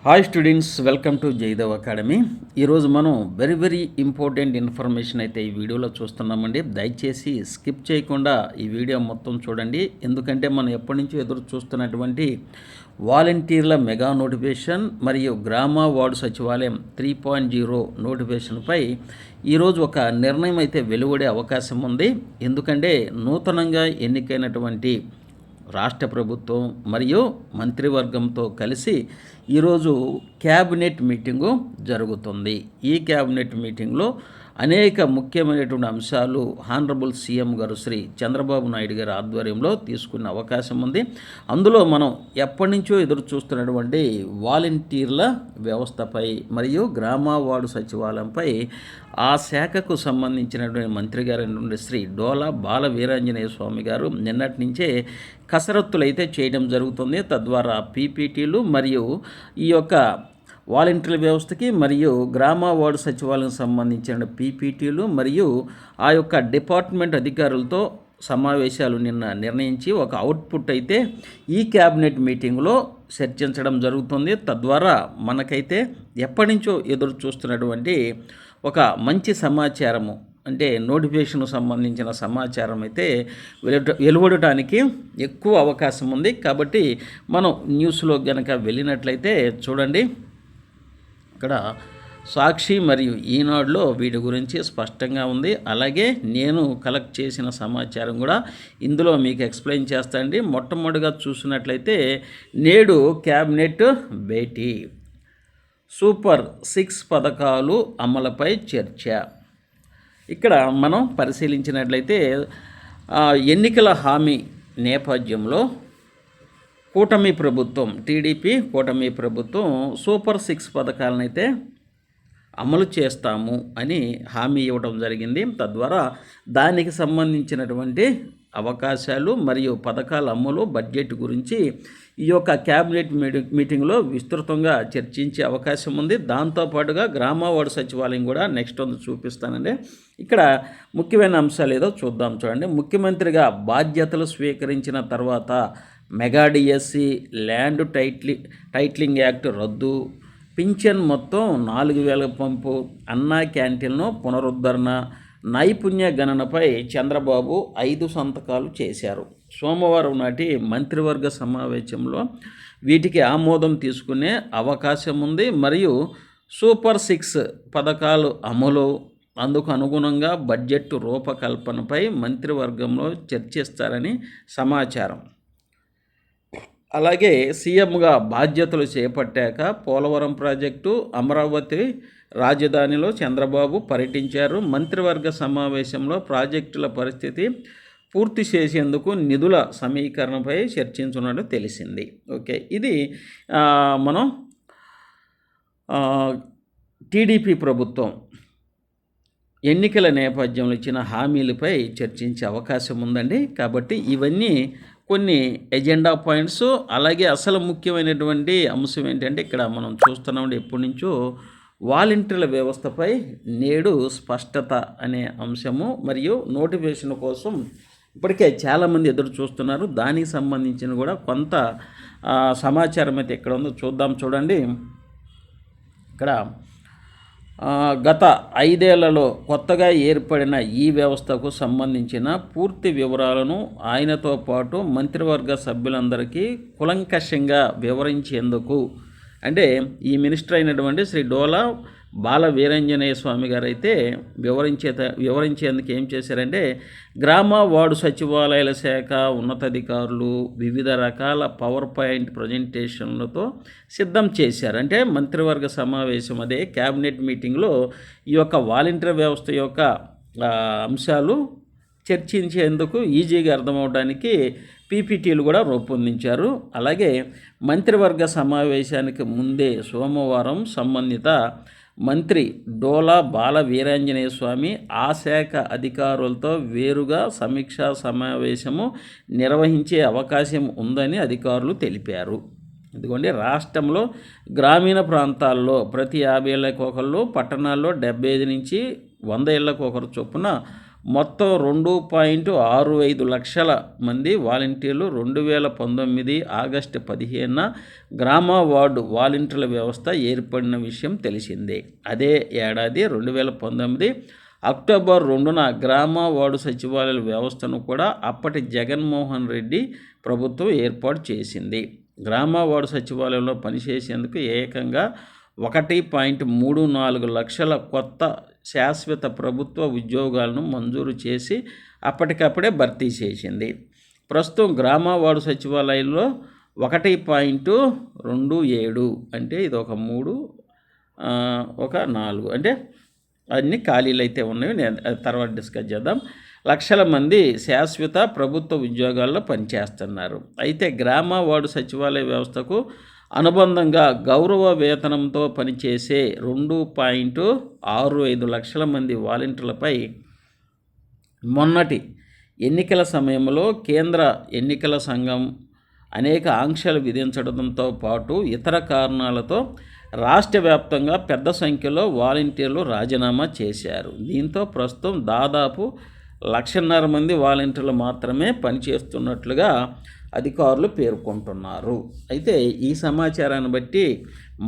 Hi students, welcome to Jaidev academy. ఈరోజు మనం very important information అయితే ఈ వీడియోలో చూస్తున్నామండి. దయచేసి స్కిప్ చేయకుండా ఈ వీడియో మొత్తం చూడండి. ఎందుకంటే మనం ఎప్పటి నుంచో ఎదురు చూస్తున్నటువంటి వాలంటీర్ల మెగా నోటిఫికేషన్ మరియు గ్రామ వార్డు సచివాలయం 3.0 నోటిఫికేషన్పై ఈరోజు ఒక నిర్ణయం అయితే వెలువడే అవకాశం ఉంది. ఎందుకంటే నూతనంగా ఎన్నికైనటువంటి రాష్ట్ర ప్రభుత్వం మరియు మంత్రివర్గంతో కలిసి ఈరోజు క్యాబినెట్ మీటింగు జరుగుతుంది. ఈ క్యాబినెట్ మీటింగ్లో అనేక ముఖ్యమైనటువంటి అంశాలు హానరబుల్ సీఎం గారు శ్రీ చంద్రబాబు నాయుడు గారి ఆధ్వర్యంలో తీసుకునే అవకాశం ఉంది. అందులో మనం ఎప్పటి నుంచో ఎదురు చూస్తున్నటువంటి వాలంటీర్ల వ్యవస్థపై మరియు గ్రామ వార్డు సచివాలయంపై ఆ శాఖకు సంబంధించినటువంటి మంత్రి గారు శ్రీ డోలా బాల వీరాంజనేయ స్వామి గారు నిన్నటి నుంచే కసరత్తులు అయితే చేయడం జరుగుతుంది. తద్వారా పీపీటీలు మరియు ఈ యొక్క వాలంటీర్ల వ్యవస్థకి మరియు గ్రామ వార్డు సచివాలయం సంబంధించిన పీపీటీలు మరియు ఆ యొక్క డిపార్ట్మెంట్ అధికారులతో సమావేశాలు నిన్న నిర్ణయించి ఒక అవుట్పుట్ అయితే ఈ క్యాబినెట్ మీటింగ్లో చర్చించడం జరుగుతుంది. తద్వారా మనకైతే ఎప్పటి నుంచో ఎదురు చూస్తున్నటువంటి ఒక మంచి సమాచారము, అంటే నోటిఫికేషన్కు సంబంధించిన సమాచారం అయితే వెలువడటానికి ఎక్కువ అవకాశం ఉంది. కాబట్టి మనం న్యూస్లో కనుక వెళ్ళినట్లయితే చూడండి, ఇక్కడ సాక్షి మరియు ఈనాడులో వీటి గురించి స్పష్టంగా ఉంది. అలాగే నేను కలెక్ట్ చేసిన సమాచారం కూడా ఇందులో మీకు ఎక్స్ప్లెయిన్ చేస్తానండి. మొట్టమొదటిగా చూసినట్లయితే నేడు క్యాబినెట్ భేటీ, సూపర్ 6 పథకాలు అమలుపై చర్చ. ఇక్కడ మనం పరిశీలించినట్లయితే ఎన్నికల హామీ నేపథ్యంలో కూటమి ప్రభుత్వం, టీడీపీ కూటమి ప్రభుత్వం సూపర్ 6 పథకాలను అయితే అమలు చేస్తాము అని హామీ ఇవ్వడం జరిగింది. తద్వారా దానికి సంబంధించినటువంటి అవకాశాలు మరియు పథకాల అమలు, బడ్జెట్ గురించి ఈ యొక్క క్యాబినెట్ మీటింగ్లో విస్తృతంగా చర్చించే అవకాశం ఉంది. దాంతోపాటుగా గ్రామ వార్డు సచివాలయం కూడా నెక్స్ట్ చూపిస్తానండి. ఇక్కడ ముఖ్యమైన అంశాలు ఏదో చూద్దాం. చూడండి, ముఖ్యమంత్రిగా బాధ్యతలు స్వీకరించిన తర్వాత mega DSC, land titling act రద్దు, పింఛన్ మొత్తం 4,000 పంపు, అన్నా క్యాంటీన్ను పునరుద్ధరణ, నైపుణ్య గణనపై చంద్రబాబు 5 సంతకాలు చేశారు. సోమవారం నాటి మంత్రివర్గ సమావేశంలో వీటికి ఆమోదం తీసుకునే అవకాశం ఉంది. మరియు సూపర్ 6 పథకాలు అమలు, అందుకు అనుగుణంగా బడ్జెట్ రూపకల్పనపై మంత్రివర్గంలో చర్చిస్తారని సమాచారం. అలాగే సీఎంగా బాధ్యతలు చేపట్టాక పోలవరం ప్రాజెక్టు, అమరావతి రాజధానిలో చంద్రబాబు పర్యటించారు. మంత్రివర్గ సమావేశంలో ప్రాజెక్టుల పరిస్థితి పూర్తి చేసేందుకు నిధుల సమీకరణపై చర్చించున్నట్టు తెలిసింది. ఓకే, ఇది మనం టీడీపీ ప్రభుత్వం ఎన్నికల నేపథ్యంలో ఇచ్చిన హామీలపై చర్చించే అవకాశం ఉందండి. కాబట్టి ఇవన్నీ కొన్ని ఎజెండా పాయింట్స్. అలాగే అసలు ముఖ్యమైనటువంటి అంశం ఏంటంటే ఇక్కడ మనం చూస్తున్నాం ఎప్పటి నుంచో వాలంటీర్ల వ్యవస్థపై నేడు స్పష్టత అనే అంశము మరియు నోటిఫికేషన్ కోసం ఇప్పటికే చాలామంది ఎదురు చూస్తున్నారు. దానికి సంబంధించిన కూడా కొంత సమాచారం అయితే ఎక్కడ ఉందో చూద్దాం. చూడండి, ఇక్కడ గత 5 ఏళ్లలో కొత్తగా ఏర్పడిన ఈ వ్యవస్థకు సంబంధించిన పూర్తి వివరాలను ఆయనతో పాటు మంత్రివర్గ సభ్యులందరికీ కులంకషంగా వివరించేందుకు, అంటే ఈ మినిస్టర్ అయినటువంటి శ్రీ డోలా బాల వీరాంజనేయ స్వామి గారు అయితే వివరించేందుకు ఏం చేశారంటే గ్రామ వార్డు సచివాలయాల శాఖ ఉన్నతాధికారులు వివిధ రకాల పవర్ పాయింట్ ప్రజెంటేషన్లతో సిద్ధం చేశారు. అంటే మంత్రివర్గ సమావేశం, అదే క్యాబినెట్ మీటింగ్లో ఈ యొక్క వాలంటీర్ వ్యవస్థ యొక్క అంశాలు చర్చించేందుకు ఈజీగా అర్థమవడానికి పీపీటీలు కూడా రూపొందించారు. అలాగే మంత్రివర్గ సమావేశానికి ముందే సోమవారం సంబంధిత మంత్రి డోలా బాల వీరాంజనేయ స్వామి ఆ శాఖ అధికారులతో వేరుగా సమీక్షా సమావేశము నిర్వహించే అవకాశం ఉందని అధికారులు తెలిపారు. ఎందుకంటే రాష్ట్రంలో గ్రామీణ ప్రాంతాల్లో ప్రతి 50 ఏళ్ళకు ఒకళ్ళు, పట్టణాల్లో 75 నుంచి 100 ఏళ్ళకు ఒకరు చొప్పున మొత్తం 2.65 లక్షల మంది వాలంటీర్లు 2019 ఆగస్టు 15న గ్రామ వార్డు వాలంటీర్ల వ్యవస్థ ఏర్పడిన విషయం తెలిసిందే. అదే ఏడాది 2019 అక్టోబర్ 2న గ్రామ వార్డు సచివాలయాల వ్యవస్థను కూడా అప్పటి జగన్మోహన్ రెడ్డి ప్రభుత్వం ఏర్పాటు చేసింది. గ్రామ వార్డు సచివాలయంలో పనిచేసేందుకు ఏకంగా 1.34 లక్షల కొత్త శాశ్వత ప్రభుత్వ ఉద్యోగాలను మంజూరు చేసి అప్పటికప్పుడే భర్తీ చేసింది. ప్రస్తుతం గ్రామ వార్డు సచివాలయంలో 1.27 అంటే ఇది ఒక 3 ఒక 4 అంటే అన్ని ఖాళీలు అయితే ఉన్నాయి. నేను తర్వాత డిస్కస్ చేద్దాం. లక్షల మంది శాశ్వత ప్రభుత్వ ఉద్యోగాల్లో పనిచేస్తున్నారు. అయితే గ్రామ వార్డు సచివాలయ వ్యవస్థకు అనుబంధంగా గౌరవ వేతనంతో పనిచేసే 2.65 లక్షల మంది వాలంటీర్లపై మొన్నటి ఎన్నికల సమయంలో కేంద్ర ఎన్నికల సంఘం అనేక ఆంక్షలు విధించడంతో పాటు ఇతర కారణాలతో రాష్ట్ర వ్యాప్తంగా పెద్ద సంఖ్యలో వాలంటీర్లు రాజీనామా చేశారు. దీంతో ప్రస్తుతం దాదాపు 1.5 మంది వాలంటీర్లు మాత్రమే పనిచేస్తున్నట్లుగా అధికారులు పేర్కొంటున్నారు. అయితే ఈ సమాచారాన్ని బట్టి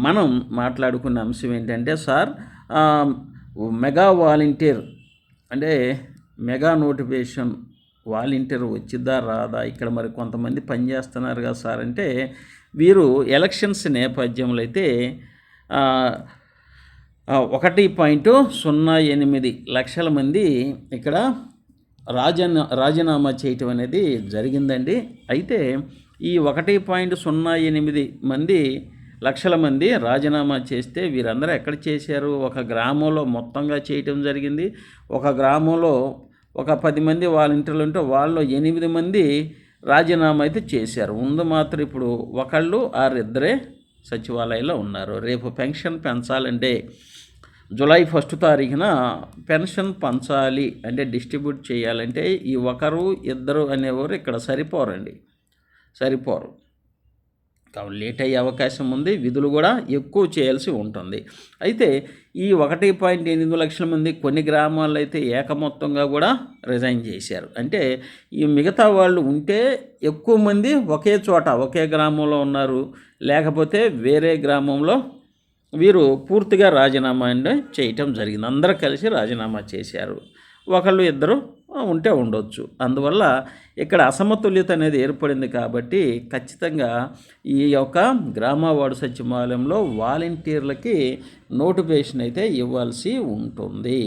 మనం మాట్లాడుకున్న అంశం ఏంటంటే, సార్ మెగా వాలంటీర్ అంటే మెగా నోటిఫికేషన్ వాలంటీర్ వచ్చిద్దా రాదా, ఇక్కడ మరి కొంతమంది పనిచేస్తున్నారు కదా సార్ అంటే, వీరు ఎలక్షన్స్ నేపథ్యంలో అయితే 1.08 లక్షల మంది ఇక్కడ రాజీనామా చేయటం అనేది జరిగిందండి. అయితే ఈ 1.08 లక్షల మంది రాజీనామా చేస్తే వీరందరూ ఎక్కడ చేశారు? ఒక గ్రామంలో మొత్తంగా చేయటం జరిగింది. ఒక గ్రామంలో ఒక 10 మంది వాలంటీర్లు ఉంటే వాళ్ళు 8 మంది రాజీనామా అయితే చేశారు. ముందు మాత్రం ఇప్పుడు ఒకళ్ళు ఇద్దరే సచివాలయంలో ఉన్నారు. రేపు పెన్షన్ పెంచాలంటే జూలై 1 తారీఖున పెన్షన్ పంచాలి అంటే డిస్ట్రిబ్యూట్ చేయాలంటే ఈ ఒకరు ఇద్దరు అనేవారు ఇక్కడ సరిపోరు. కాబట్టి లేట్ అయ్యే అవకాశం ఉంది. విధులు కూడా ఎక్కువ చేయాల్సి ఉంటుంది. అయితే ఈ 1.8 లక్షల మంది కొన్ని గ్రామాల్లో అయితే ఏకమొత్తంగా కూడా రిజైన్ చేశారు. అంటే ఈ మిగతా వాళ్ళు ఉంటే ఎక్కువ మంది ఒకే చోట ఒకే గ్రామంలో ఉన్నారు, లేకపోతే వేరే గ్రామంలో వీరు పూర్తిగా రాజీనామా చేయటం జరిగింది. అందరూ కలిసి రాజీనామా చేశారు. ఒకళ్ళు ఇద్దరు ఉంటే ఉండొచ్చు. అందువల్ల ఇక్కడ అసమతుల్యత అనేది ఏర్పడింది. కాబట్టి ఖచ్చితంగా ఈ యొక్క గ్రామ వార్డు సచివాలయంలో వాలంటీర్లకి నోటిఫికేషన్ అయితే ఇవ్వాల్సి ఉంటుంది.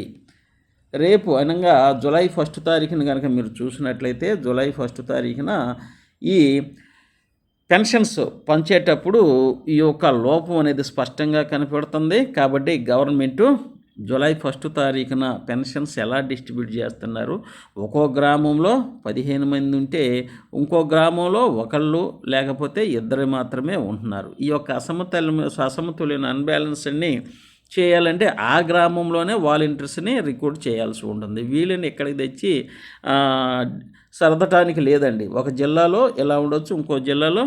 రేపు అనగా జూలై 1 తారీఖున కనుక మీరు చూసినట్లయితే జూలై 1 తారీఖున ఈ పెన్షన్స్ పంచేటప్పుడు ఈ యొక్క లోపం అనేది స్పష్టంగా కనపడుతుంది. కాబట్టి గవర్నమెంటు జూలై 1 తారీఖున పెన్షన్స్ ఎలా డిస్ట్రిబ్యూట్ చేస్తున్నారు, ఒక్కో గ్రామంలో 15 మంది ఉంటే ఇంకో గ్రామంలో ఒకళ్ళు లేకపోతే ఇద్దరు మాత్రమే ఉంటున్నారు. ఈ యొక్క అసమతుల్యమైన అన్బ్యాలెన్స్ని చేయాలంటే ఆ గ్రామంలోనే వాలంటీర్స్ని రిక్రూట్ చేయాల్సి ఉంటుంది. వీళ్ళని ఎక్కడికి తెచ్చి సర్దటానికి లేదండి. ఒక జిల్లాలో ఎలా ఉండొచ్చు, ఇంకో జిల్లాలో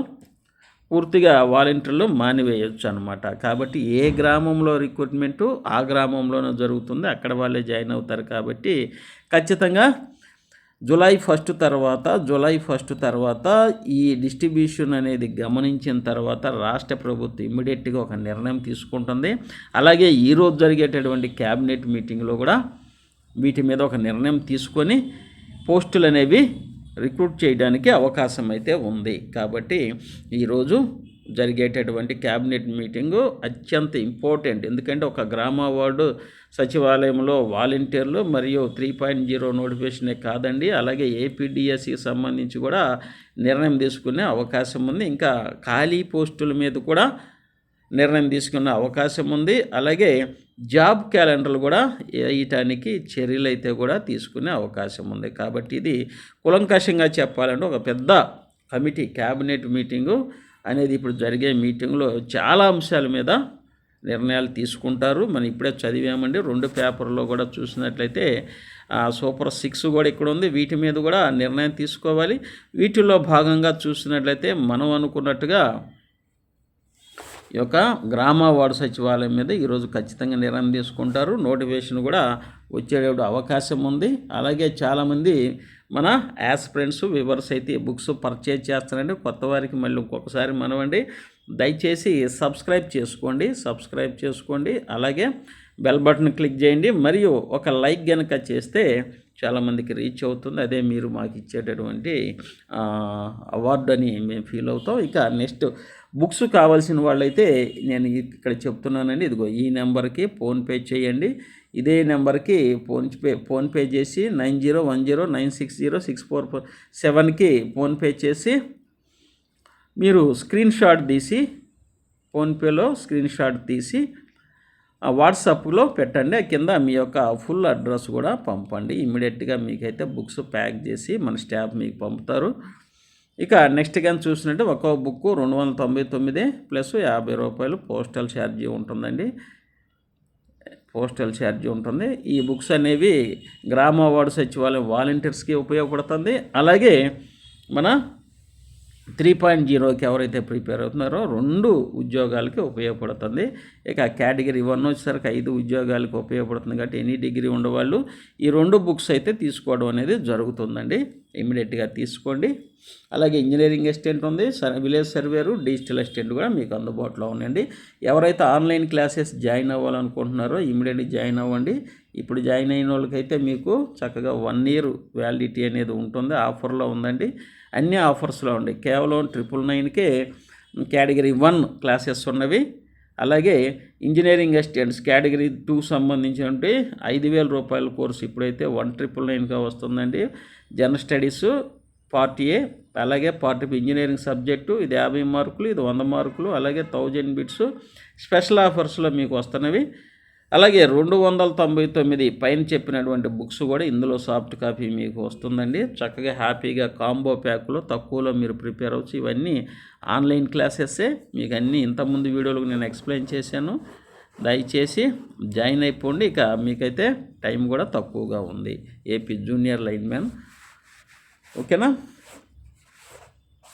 పూర్తిగా వాలంటీర్లు మానివేయచ్చు అనమాట. కాబట్టి ఏ గ్రామంలో రిక్రూట్మెంటు ఆ గ్రామంలోనే జరుగుతుంది, అక్కడ వాళ్ళే జాయిన్ అవుతారు. కాబట్టి ఖచ్చితంగా జూలై 1 తర్వాత ఈ డిస్ట్రిబ్యూషన్ అనేది గమనించిన తర్వాత రాష్ట్ర ప్రభుత్వం ఇమ్మీడియట్గా ఒక నిర్ణయం తీసుకుంటుంది. అలాగే ఈరోజు జరిగేటటువంటి క్యాబినెట్ మీటింగ్లో కూడా వీటి మీద ఒక నిర్ణయం తీసుకొని పోస్టులు అనేవి రిక్రూట్ చేయడానికి అవకాశం అయితే ఉంది. కాబట్టి ఈరోజు జరిగేటటువంటి క్యాబినెట్ మీటింగు అత్యంత ఇంపార్టెంట్. ఎందుకంటే ఒక గ్రామ వార్డు సచివాలయంలో వాలంటీర్లు మరియు 3.0 నోటిఫికేషనే కాదండి, అలాగే ఏపీడిఎస్సికి సంబంధించి కూడా నిర్ణయం తీసుకునే అవకాశం ఉంది. ఇంకా ఖాళీ పోస్టుల మీద కూడా నిర్ణయం తీసుకునే అవకాశం ఉంది. అలాగే జాబ్ క్యాలెండర్లు కూడా వేయటానికి చర్యలు అయితే కూడా తీసుకునే అవకాశం ఉంది. కాబట్టి ఇది కులంకషంగా చెప్పాలంటే ఒక పెద్ద కమిటీ క్యాబినెట్ మీటింగు అనేది ఇప్పుడు జరిగే మీటింగ్లో చాలా అంశాల మీద నిర్ణయాలు తీసుకుంటారు. మనం ఇప్పుడే చదివామండి, 2 పేపర్లో కూడా చూసినట్లయితే సూపర్ 6 కూడా ఇక్కడ ఉంది. వీటి మీద కూడా నిర్ణయం తీసుకోవాలి. వీటిల్లో భాగంగా చూసినట్లయితే మనం అనుకున్నట్టుగా ఈ యొక్క గ్రామ వార్డు సచివాలయం మీద ఈరోజు ఖచ్చితంగా నిర్ణయం తీసుకుంటారు. నోటిఫికేషన్ కూడా వచ్చేటప్పుడు అవకాశం ఉంది. అలాగే చాలామంది మన యాస్పిరెంట్స్ వ్యూవర్స్ అయితే బుక్స్ పర్చేజ్ చేస్తారండి. కొత్త వారికి మళ్ళీ ఇంకొకసారి మనవండి, దయచేసి సబ్స్క్రైబ్ చేసుకోండి. అలాగే బెల్ బటన్ క్లిక్ చేయండి. మరియు ఒక లైక్ కనుక చేస్తే చాలామందికి రీచ్ అవుతుంది. అదే మీరు మాకు ఇచ్చేటటువంటి అవార్డు అని మేము ఫీల్ అవుతాం. ఇక నెక్స్ట్ బుక్స్ కావాల్సిన వాళ్ళైతే నేను ఇక్కడ చెప్తున్నానండి. ఇదిగో ఈ నెంబర్కి ఫోన్పే చేయండి. ఇదే నెంబర్కి ఫోన్పే చేసి 9010960647కి ఫోన్పే చేసి మీరు స్క్రీన్ షాట్ తీసి ఫోన్పేలో స్క్రీన్ షాట్ తీసి వాట్సాప్లో పెట్టండి. కింద మీ యొక్క ఫుల్ అడ్రస్ కూడా పంపండి. ఇమ్మీడియట్గా మీకైతే బుక్స్ ప్యాక్ చేసి మన స్టాఫ్ మీకు పంపుతారు. ఇక నెక్స్ట్ కానీ చూసినట్టు ఒక్కో బుక్ 299 ప్లస్ 50 రూపాయలు పోస్టల్ ఛార్జీ ఉంటుందండి. ఈ బుక్స్ అనేవి గ్రామ వార్డు సచివాలయం వాలంటీర్స్కి ఉపయోగపడుతుంది. అలాగే మన 3.0కి ఎవరైతే ప్రిపేర్ అవుతున్నారో 2 ఉద్యోగాలకి ఉపయోగపడుతుంది. ఇక కేటగిరీ 1 వచ్చేసరికి 5 ఉద్యోగాలకు ఉపయోగపడుతుంది. కాబట్టి ఎనీ డిగ్రీ ఉండేవాళ్ళు ఈ 2 బుక్స్ అయితే తీసుకోవడం అనేది జరుగుతుందండి. ఇమీడియట్గా తీసుకోండి. అలాగే ఇంజనీరింగ్ అసిస్టెంట్ ఉంది, విలేజ్ సర్వేరు, డిజిటల్ అసిస్టెంట్ కూడా మీకు అందుబాటులో ఉండండి. ఎవరైతే ఆన్లైన్ క్లాసెస్ జాయిన్ అవ్వాలనుకుంటున్నారో ఇమీడియట్గా జాయిన్ అవ్వండి. ఇప్పుడు జాయిన్ అయిన వాళ్ళకైతే మీకు చక్కగా 1 year వ్యాలిడిటీ అనేది ఉంటుంది. ఆఫర్లో ఉందండి. అన్ని ఆఫర్స్లో ఉండే కేవలం 999కే కేటగిరీ 1 క్లాసెస్ ఉన్నవి. అలాగే ఇంజనీరింగ్ అసిస్టెంట్స్ కేటగిరీ 2 సంబంధించినటువంటి 5,000 రూపాయల కోర్సు ఇప్పుడైతే 1999గా వస్తుందండి. జనరల్ స్టడీస్ పార్ట్ ఏ, అలాగే పార్ట్ బి ఇంజనీరింగ్ సబ్జెక్టు ఇది 50 మార్కులు, ఇది 100 మార్కులు, అలాగే 1000 బిట్స్ స్పెషల్ ఆఫర్స్లో మీకు వస్తున్నవి. అలాగే 299 పైన చెప్పినటువంటి బుక్స్ కూడా ఇందులో సాఫ్ట్ కాపీ మీకు వస్తుందండి. చక్కగా హ్యాపీగా కాంబో ప్యాక్లో తక్కువలో మీరు ప్రిపేర్ అవ్వచ్చు. ఇవన్నీ ఆన్లైన్ క్లాసెస్సే. మీకు అన్నీ ఇంతకుముందు వీడియోలకు నేను ఎక్స్ప్లెయిన్ చేశాను. దయచేసి జాయిన్ అయిపోండి. ఇక మీకైతే టైం కూడా తక్కువగా ఉంది. ఏపీ జూనియర్ లైన్మ్యాన్, ఓకేనా?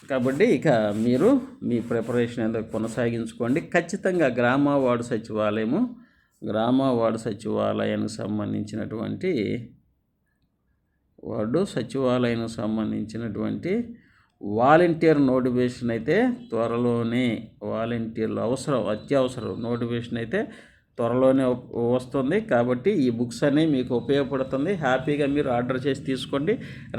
కాబట్టి ఇక మీరు మీ ప్రిపరేషన్ ఏదో కొనసాగించుకోండి. ఖచ్చితంగా గ్రామ వార్డు సచివాలయానికి సంబంధించినటువంటి వాలంటీర్ నోటిఫికేషన్ అయితే త్వరలోనే, వాలంటీర్లు అత్యవసరం నోటిఫికేషన్ అయితే త్వరలోనే వస్తుంది. కాబట్టి ఈ బుక్స్ అనేవి మీకు ఉపయోగపడుతుంది. హ్యాపీగా మీరు ఆర్డర్ చేసి తీసుకోండి.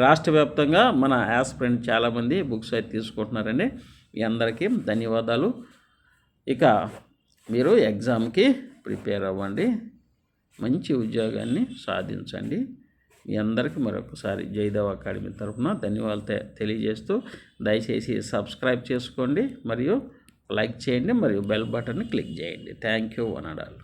రాష్ట్ర వ్యాప్తంగా మన యాస్పిరెంట్ చాలామంది బుక్స్ అయితే తీసుకుంటున్నారండి. మీ అందరికీ ధన్యవాదాలు. ఇక మీరు ఎగ్జామ్కి ప్రిపేర్ అవ్వండి, మంచి ఉద్యోగాన్ని సాధించండి. మీ అందరికీ మరొకసారి జయదేవ్ అకాడమీ తరఫున ధన్యవాదాలు తెలియజేస్తూ దయచేసి సబ్స్క్రైబ్ చేసుకోండి, మరియు లైక్ చేయండి, మరియు బెల్ బటన్ని క్లిక్ చేయండి. Thank you one and all.